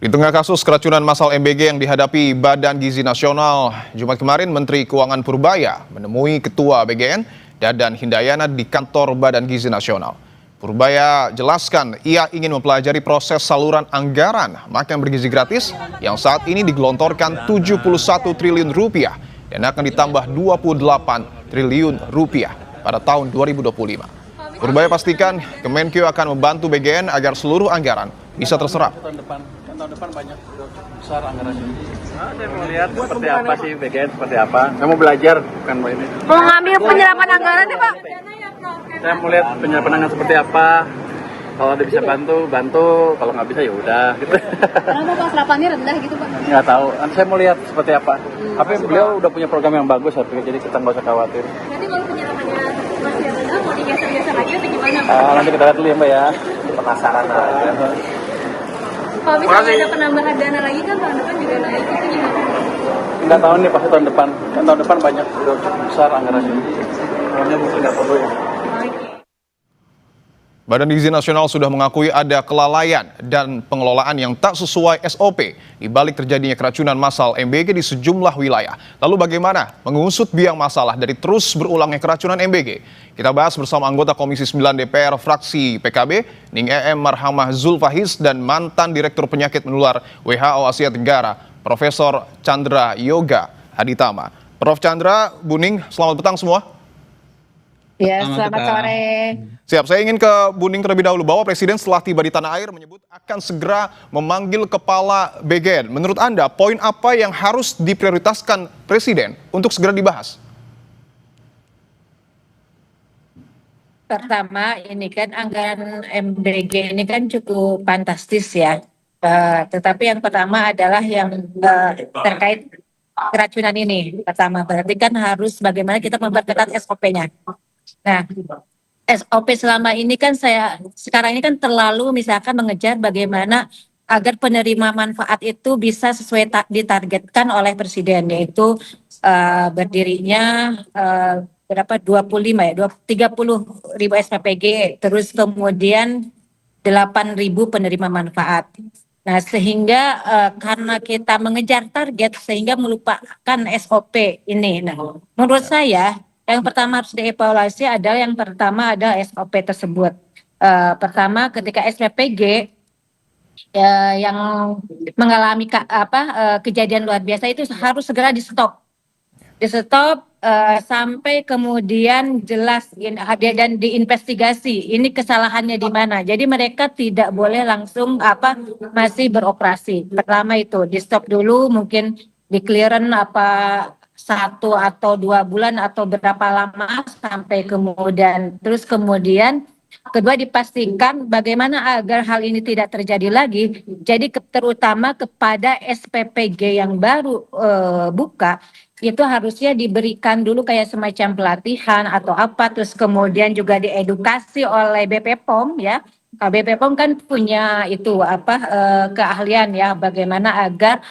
Di tengah kasus keracunan massal MBG yang dihadapi Badan Gizi Nasional, Jumat kemarin Menteri Keuangan Purbaya menemui Ketua BGN Dadan Hindayana di kantor Badan Gizi Nasional. Purbaya jelaskan ia ingin mempelajari proses saluran anggaran makan bergizi gratis yang saat ini digelontorkan 71 triliun rupiah dan akan ditambah 28 triliun rupiah pada tahun 2025. Purbaya pastikan Kemenkeu akan membantu BGN agar seluruh anggaran bisa terserap. Tahun depan banyak besar anggarannya. Saya mau lihat seperti apa sih BGN, seperti apa. Saya mau belajar, bukan ini. Mau ngambil penyerapan anggaran nih Pak? Saya mau lihat penyerapan anggaran seperti apa. Kalau ada bisa bantu. Kalau nggak bisa ya udah. Gitu. Kenapa Pak serapannya rendah gitu Pak? Nggak tahu. Nanti saya mau lihat seperti apa. Tapi beliau udah punya program yang bagus, saya pikir, jadi kita nggak usah khawatir. Nanti kalau penyerapannya masih rendah, mau digeser-geser lagi atau gimana Pak? Nanti kita lihat dulu ya Mbak ya. Penasaran aja. Kalau misalnya ada penambahan dana lagi kan tahun depan juga naik, itu gimana? Nggak tahu nih pasti tahun depan. Kan tahun depan banyak besar anggarannya. Pokoknya mungkin nggak perlu ya. Badan Gizi Nasional sudah mengakui ada kelalaian dan pengelolaan yang tak sesuai SOP di balik terjadinya keracunan massal MBG di sejumlah wilayah. Lalu bagaimana mengusut biang masalah dari terus berulangnya keracunan MBG? Kita bahas bersama anggota Komisi 9 DPR fraksi PKB, Ning EM Marhamah Zulfahis, dan mantan Direktur Penyakit Menular WHO Asia Tenggara, Profesor Chandra Yoga Aditama. Prof. Chandra, Bu Ning, selamat petang semua. Ya, selamat sore. Siap, saya ingin ke Bu Ning terlebih dahulu bahwa Presiden setelah tiba di tanah air menyebut akan segera memanggil Kepala BGN. Menurut Anda, poin apa yang harus diprioritaskan Presiden untuk segera dibahas? Pertama, ini kan anggaran MBG ini kan cukup fantastis ya. Tetapi yang pertama adalah yang terkait keracunan ini. Pertama, berarti kan harus bagaimana kita memperketat SOP-nya. Nah, SOP selama ini kan sekarang ini kan terlalu misalkan mengejar bagaimana agar penerima manfaat itu bisa sesuai ditargetkan oleh Presiden, yaitu berdirinya berapa 25 ya 30.000 SPPG, terus kemudian 8.000 penerima manfaat. Nah, sehingga karena kita mengejar target sehingga melupakan SOP ini. Nah, menurut saya yang pertama harus dievaluasi adalah SOP tersebut. Pertama, ketika SPPG yang mengalami kejadian luar biasa itu harus segera di stop sampai kemudian jelas dan diinvestigasi ini kesalahannya di mana. Jadi mereka tidak boleh langsung masih beroperasi. Pertama itu di stop dulu, mungkin di clearance 1 atau 2 bulan atau berapa lama sampai kemudian kedua dipastikan bagaimana agar hal ini tidak terjadi lagi. Jadi terutama kepada SPPG yang baru buka itu harusnya diberikan dulu kayak semacam pelatihan atau terus kemudian juga diedukasi oleh BPOM ya. BPOM kan punya itu keahlian ya bagaimana agar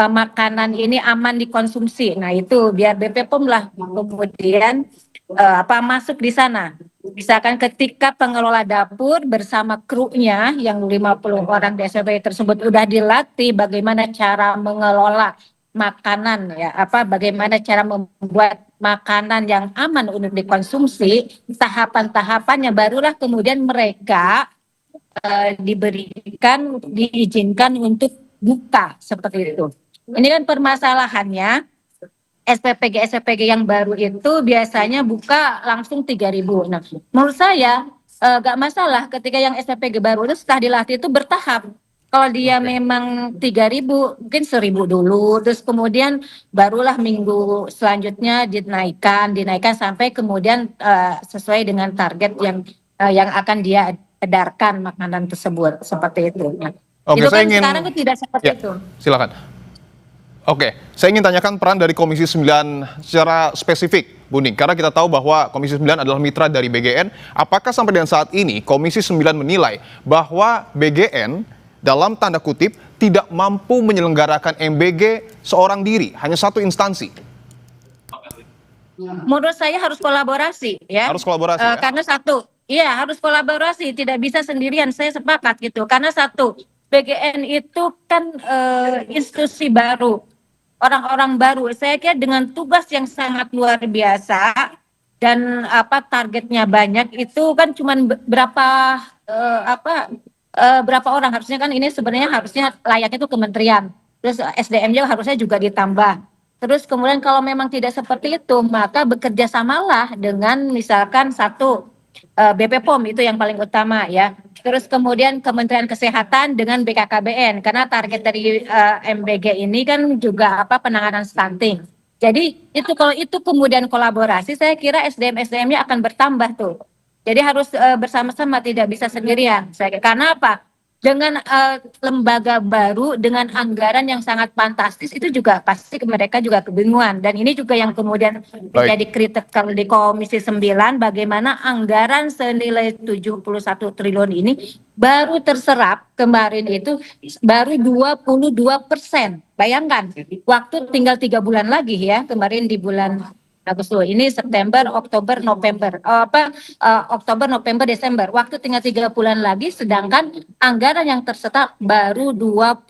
makanan ini aman dikonsumsi. Nah itu biar BPOM lah kemudian masuk di sana. Misalkan ketika pengelola dapur bersama krunya yang 50 orang di SPPG tersebut udah dilatih bagaimana cara mengelola makanan ya, bagaimana cara membuat makanan yang aman untuk dikonsumsi, tahapan-tahapannya barulah kemudian mereka diizinkan untuk buka seperti itu. Ini kan permasalahannya SPPG yang baru itu biasanya buka langsung 3.000. Nah, menurut saya gak masalah ketika yang SPPG baru itu setelah dilatih itu bertahap. Kalau dia memang 3.000, mungkin 1.000 dulu, terus kemudian barulah minggu selanjutnya dinaikkan sampai kemudian sesuai dengan target yang akan dia edarkan makanan tersebut seperti itu. Oke, itu kan sekarang itu tidak seperti itu. Silakan. Oke, saya ingin tanyakan peran dari Komisi 9 secara spesifik, Bu Ning. Karena kita tahu bahwa Komisi 9 adalah mitra dari BGN. Apakah sampai dengan saat ini Komisi 9 menilai bahwa BGN dalam tanda kutip tidak mampu menyelenggarakan MBG seorang diri, hanya satu instansi? Menurut saya harus kolaborasi ya. Harus kolaborasi ya? Karena harus kolaborasi, tidak bisa sendirian, saya sepakat gitu. Karena BGN itu kan institusi baru, orang-orang baru. Saya kira dengan tugas yang sangat luar biasa dan targetnya banyak itu kan cuman berapa berapa orang, harusnya kan ini sebenarnya harusnya layaknya itu kementerian. Terus SDM-nya harusnya juga ditambah. Terus kemudian kalau memang tidak seperti itu, maka bekerja samalah dengan misalkan satu BP POM, itu yang paling utama ya. Terus kemudian Kementerian Kesehatan dengan BKKBN, karena target dari MBG ini kan juga penanganan stunting. Jadi itu kalau itu kemudian kolaborasi, saya kira SDM-SDM-nya akan bertambah tuh. Jadi harus bersama-sama, tidak bisa sendirian. Karena apa? Dengan lembaga baru dengan anggaran yang sangat fantastis, itu juga pasti mereka juga kebingungan. Dan ini juga yang kemudian menjadi kritik kalau di Komisi 9, bagaimana anggaran senilai 71 triliun ini baru terserap kemarin itu baru 22%. Bayangkan, waktu tinggal 3 bulan lagi ya, kemarin di bulan Agustus, ini September, Oktober, November, Oktober, November, Desember. Waktu tinggal 3 bulan lagi, sedangkan anggaran yang tersetak baru 22%.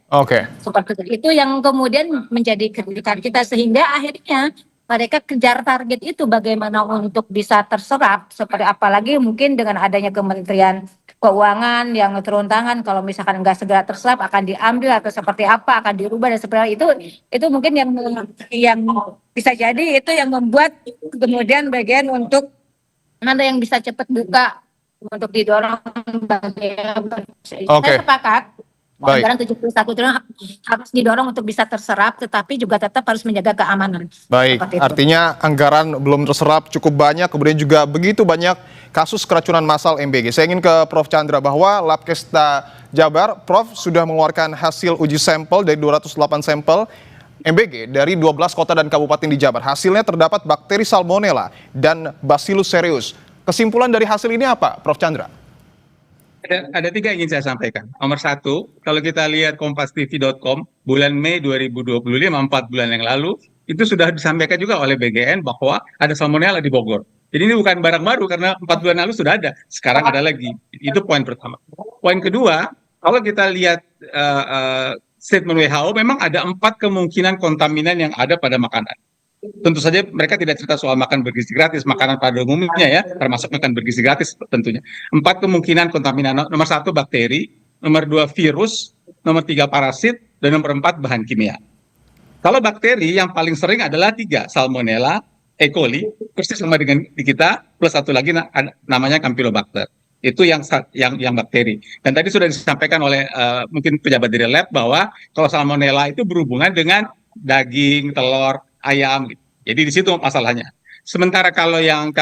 Oke. Seperti itu yang kemudian menjadi kritikan kita, sehingga akhirnya mereka kejar target itu bagaimana untuk bisa terserap, seperti apalagi mungkin dengan adanya Kementerian Keuangan yang turun tangan, kalau misalkan nggak segera terserap akan diambil atau seperti apa, akan dirubah dan seperti itu mungkin yang bisa jadi itu yang membuat kemudian bagian untuk mana yang bisa cepat buka untuk didorong bagaimana. Oke. Saya sepakat. Baik. Anggaran 71 triliun harus didorong untuk bisa terserap, tetapi juga tetap harus menjaga keamanan. Baik, Seperti itu. artinya anggaran belum terserap cukup banyak, kemudian juga begitu banyak kasus keracunan massal MBG. Saya ingin ke Prof. Chandra bahwa Labkesta Jabar, Prof, sudah mengeluarkan hasil uji sampel dari 208 sampel MBG dari 12 kota dan kabupaten di Jabar. Hasilnya terdapat bakteri Salmonella dan Bacillus cereus. Kesimpulan dari hasil ini apa, Prof. Chandra? Ada 3 yang ingin saya sampaikan. Nomor 1, kalau kita lihat kompastv.com, bulan Mei 2025, 4 bulan yang lalu, itu sudah disampaikan juga oleh BGN bahwa ada salmonella di Bogor. Jadi ini bukan barang baru, karena 4 bulan lalu sudah ada, sekarang ada lagi. Itu poin pertama. Poin kedua, kalau kita lihat statement WHO, memang ada 4 kemungkinan kontaminan yang ada pada makanan. Tentu saja mereka tidak cerita soal makan bergizi gratis, makanan pada umumnya ya, termasuk makan bergizi gratis tentunya. 4 kemungkinan kontaminan, nomor 1 bakteri, nomor 2 virus, nomor 3 parasit, dan nomor 4 bahan kimia. Kalau bakteri yang paling sering adalah 3, Salmonella, E. coli, persis sama dengan di kita, plus satu lagi namanya Campylobacter. Itu yang bakteri. Dan tadi sudah disampaikan oleh mungkin pejabat dari lab bahwa kalau Salmonella itu berhubungan dengan daging, telur, ayam, gitu. Jadi di situ masalahnya. Sementara kalau yang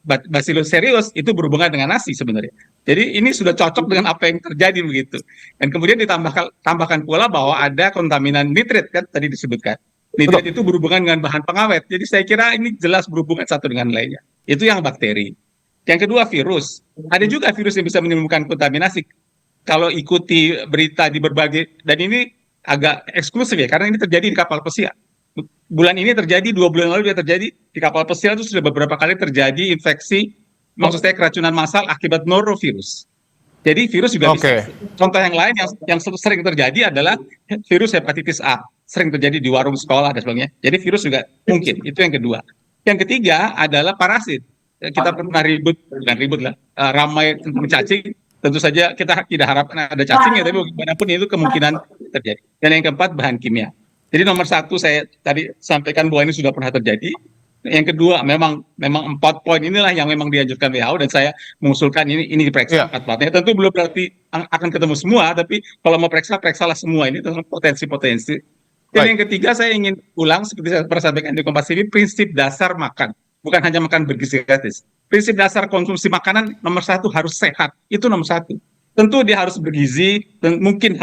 Bacillus cereus itu berhubungan dengan nasi sebenarnya. Jadi ini sudah cocok dengan apa yang terjadi begitu. Dan kemudian ditambahkan pula bahwa ada kontaminan nitrit kan tadi disebutkan. Nitrit itu berhubungan dengan bahan pengawet. Jadi saya kira ini jelas berhubungan satu dengan lainnya. Itu yang bakteri. Yang kedua virus. Ada juga virus yang bisa menimbulkan kontaminasi. Kalau ikuti berita di berbagai, dan ini agak eksklusif ya, karena ini terjadi di kapal pesiar. Bulan ini terjadi, 2 bulan lalu dia terjadi di kapal pesiar, itu sudah beberapa kali terjadi infeksi, maksud saya keracunan massal akibat norovirus. Jadi virus juga bisa. Contoh yang lain yang sering terjadi adalah virus hepatitis A, sering terjadi di warung sekolah dan sebagainya. Jadi virus juga mungkin. Itu yang kedua. Yang ketiga adalah parasit. Kita pernah ramai tentang cacing. Tentu saja kita tidak harapkan ada cacingnya, tapi bagaimanapun itu kemungkinan terjadi. Dan yang keempat bahan kimia. Jadi nomor 1 saya tadi sampaikan bahwa ini sudah pernah terjadi. Yang kedua memang 4 poin inilah yang memang dianjurkan WHO, dan saya mengusulkan ini diperiksa 4-4-nya. Tentu belum berarti akan ketemu semua, tapi kalau mau periksalah semua ini tentang potensi-potensi. Dan yang ketiga saya ingin ulang seperti saya pernah sampaikan di Kompas TV, prinsip dasar makan, bukan hanya makan bergizi gratis. Prinsip dasar konsumsi makanan nomor 1 harus sehat, itu nomor 1. Tentu dia harus bergizi dan mungkin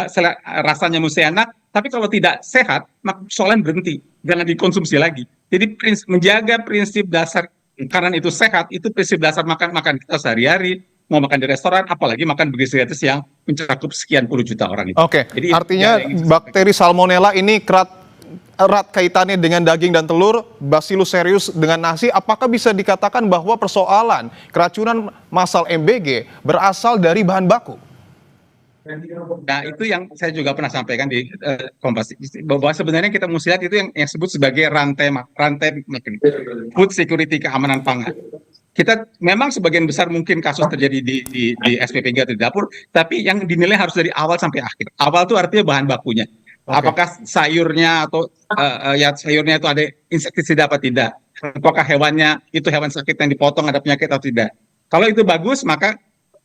rasanya mesti enak, tapi kalau tidak sehat, maka persoalan berhenti, jangan dikonsumsi lagi. Jadi menjaga prinsip dasar makanan itu sehat, itu prinsip dasar makan kita sehari-hari, mau makan di restoran, apalagi makan bergizi gratis yang mencakup sekian puluh juta orang itu. Oke, jadi artinya bakteri Salmonella ini erat kaitannya dengan daging dan telur, Bacillus cereus dengan nasi. Apakah bisa dikatakan bahwa persoalan keracunan massal MBG berasal dari bahan baku? Nah, itu yang saya juga pernah sampaikan di Kompas bahwa sebenarnya kita mesti lihat itu yang sebut sebagai rantai food security, keamanan pangan. Kita memang sebagian besar mungkin kasus terjadi di SPPG atau di dapur, tapi yang dinilai harus dari awal sampai akhir. Awal itu artinya bahan bakunya. Apakah sayurnya atau ya sayurnya itu ada insektisida apa tidak? Apakah hewannya itu hewan sakit yang dipotong ada penyakit atau tidak? Kalau itu bagus, maka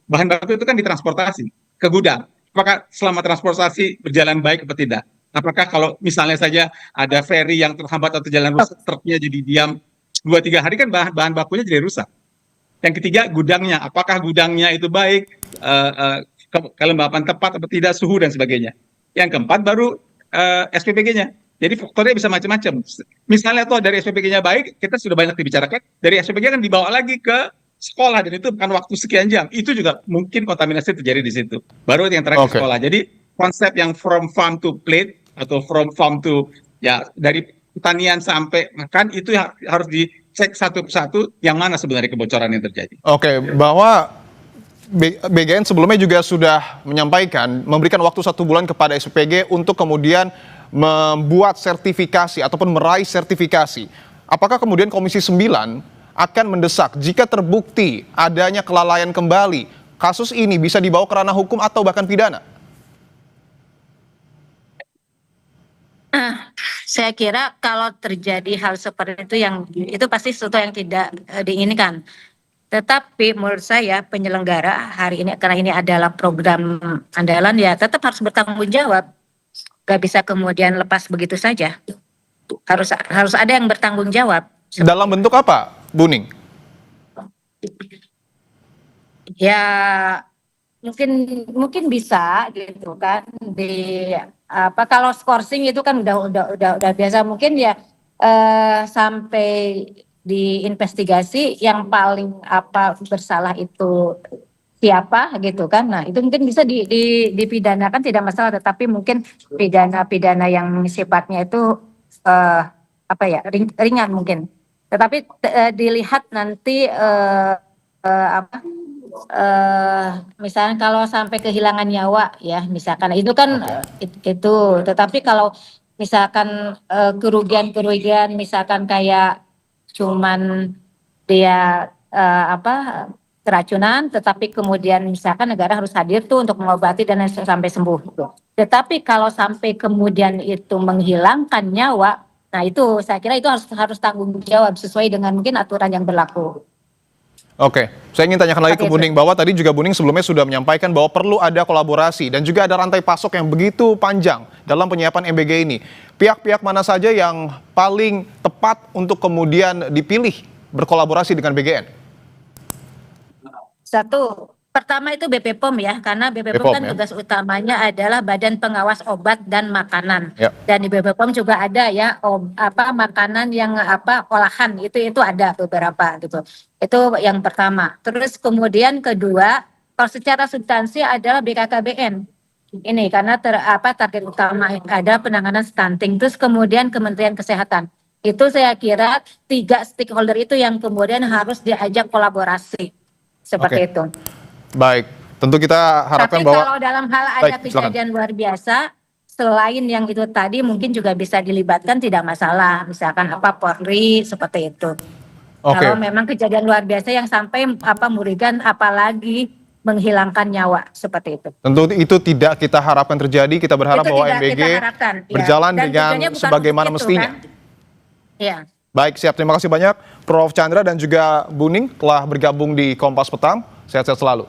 bahan baku itu kan ditransportasi ke gudang. Apakah selama transportasi berjalan baik atau tidak? Apakah kalau misalnya saja ada ferry yang terhambat atau jalan rusak, truknya jadi diam 2-3 hari kan bahan bakunya jadi rusak. Yang ketiga, gudangnya. Apakah gudangnya itu baik, kelembapan tepat atau tidak, suhu dan sebagainya. Yang keempat baru SPPG-nya. Jadi faktornya bisa macam-macam. Misalnya toh dari SPPG-nya baik, kita sudah banyak dibicarakan. Dari SPPG kan dibawa lagi ke sekolah dan itu bukan waktu sekian jam. Itu juga mungkin kontaminasi terjadi di situ. Baru yang terakhir sekolah. Jadi konsep yang from farm to plate atau from farm to ya dari pertanian sampai makan itu harus dicek satu persatu yang mana sebenarnya kebocoran yang terjadi. Oke, bahwa BGN sebelumnya juga sudah menyampaikan memberikan waktu 1 bulan kepada SPPG untuk kemudian membuat sertifikasi ataupun meraih sertifikasi. Apakah kemudian Komisi 9 akan mendesak jika terbukti adanya kelalaian kembali, kasus ini bisa dibawa ke ranah hukum atau bahkan pidana? Saya kira kalau terjadi hal seperti itu pasti sesuatu yang tidak diinginkan. Tetapi menurut saya penyelenggara hari ini, karena ini adalah program andalan, ya tetap harus bertanggung jawab. Gak bisa kemudian lepas begitu saja. Harus ada yang bertanggung jawab. Dalam bentuk apa, Buning? Ya mungkin bisa gitu kan kalau skorsing itu kan udah biasa, mungkin ya sampai diinvestigasi yang paling bersalah itu siapa gitu kan. Nah, itu mungkin bisa dipidanakan tidak masalah, tetapi mungkin pidana yang sifatnya itu ringan mungkin. Tetapi dilihat nanti misalnya kalau sampai kehilangan nyawa ya misalkan itu kan itu, tetapi kalau misalkan kerugian misalkan kayak cuman dia keracunan, tetapi kemudian misalkan negara harus hadir tuh untuk mengobati dan sampai sembuh gitu. Tetapi kalau sampai kemudian itu menghilangkan nyawa, nah itu saya kira itu harus tanggung jawab sesuai dengan mungkin aturan yang berlaku. Oke, saya ingin tanyakan lagi ke Buning bahwa tadi juga Buning sebelumnya sudah menyampaikan bahwa perlu ada kolaborasi dan juga ada rantai pasok yang begitu panjang dalam penyiapan MBG ini. Pihak-pihak mana saja yang paling tepat untuk kemudian dipilih berkolaborasi dengan BGN? Pertama itu BP POM ya, karena BP POM kan tugas utamanya adalah Badan Pengawas Obat dan Makanan. Ya. Dan di BP POM juga ada ya makanan yang olahan itu ada beberapa gitu. Itu yang pertama. Terus kemudian kedua, kalau secara substansi adalah BKKBN. Ini karena target utama ada penanganan stunting. Terus kemudian Kementerian Kesehatan. Itu saya kira 3 stakeholder itu yang kemudian harus diajak kolaborasi. Seperti itu. Baik, tentu kita harapkan tapi bahwa... kalau dalam hal ada kejadian luar biasa, selain yang itu tadi mungkin juga bisa dilibatkan, tidak masalah. Misalkan Polri, seperti itu. Kalau memang kejadian luar biasa yang sampai merugikan apalagi menghilangkan nyawa, seperti itu. Tentu itu tidak kita harapkan terjadi, kita berharap bahwa MBG berjalan dengan sebagaimana mestinya. Kan? Ya. Baik, siap. Terima kasih banyak Prof. Chandra dan juga Buning telah bergabung di Kompas Petang. Sehat-sehat selalu.